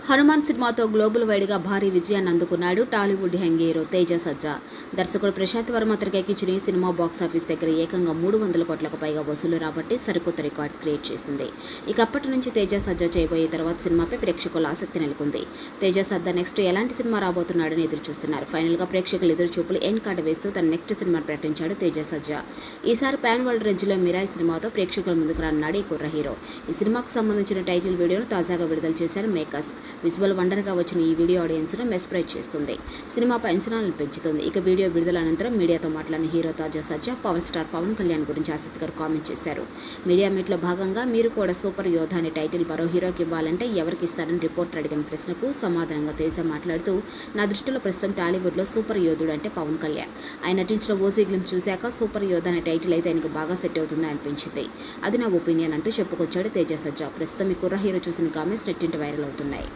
హనుమాన్ సినిమాతో గ్లోబల్ వైడ్గా భారీ విజయాన్ని అందుకున్నాడు టాలీవుడ్ యంగ్ హీరో తేజ సజ్జా. దర్శకుడు ప్రశాంత్ వర్మ తెరకెక్కించిన ఈ సినిమా బాక్సాఫీస్ దగ్గర ఏకంగా 300 కోట్లకు పైగా వసూలు రాబట్టి సరికొత్త రికార్డ్స్ క్రియేట్ చేసింది. ఇక అప్పటి నుంచి తేజ సజ్జా చేయబోయే తర్వాత సినిమాపై ప్రేక్షకుల ఆసక్తి నెలకొంది. తేజ సజ్జా నెక్స్ట్ ఎలాంటి సినిమా రాబోతున్నాడని ఎదురు చూస్తున్నారు. ఫైనల్గా ప్రేక్షకులు ఎదురు చూపులు ఎండ్ కార్డు వేస్తూ తన నెక్స్ట్ సినిమాను ప్రకటించాడు తేజ సజ్జా. ఈసారి పాన్ వరల్డ్ రేంజ్లో మిరాయి సినిమాతో ప్రేక్షకుల ముందుకు రానున్నాడు ఈ కుర్ర హీరో. ఈ సినిమాకు సంబంధించిన టైటిల్ వీడియోను తాజాగా విడుదల చేశారు మేకర్స్. విజువల్ వండర్గా వచ్చిన ఈ వీడియో ఆడియన్స్ను మెస్ప్రైజ్ చేస్తుంది. సినిమాపై అంచనాలను పెంచుతుంది. ఇక వీడియో విడుదల అనంతరం మీడియాతో మాట్లాడిన హీరో తాజా సజ్జా పవర్ స్టార్ పవన్ కళ్యాణ్ గురించి ఆసక్తికర కామెంట్ చేశారు. మీడియా మీట్లో భాగంగా మీరు కూడా సూపర్ యోధ అనే టైటిల్ మరో హీరోకి ఇవ్వాలంటే ఎవరికి ఇస్తారని రిపోర్టర్ అడిగిన ప్రశ్నకు సమాధానంగా తేజ మాట్లాడుతూ, నా దృష్టిలో ప్రస్తుతం టాలీవుడ్లో సూపర్ యోధుడు అంటే పవన్ కళ్యాణ్. ఆయన నటించిన ఓజీ గ్లింప్ చూశాక సూపర్ యోధ అనే టైటిల్ అయితే ఆయనకు బాగా సెట్ అవుతుందని అనిపించింది. అది నా ఒపీనియన్ అంటూ చెప్పుకొచ్చాడు తేజ సజ్జా. ప్రస్తుతం ఈ కుర్ర హీరో చూసిన కామెంట్స్ నెట్టింట వైరల్ అవుతున్నాయి.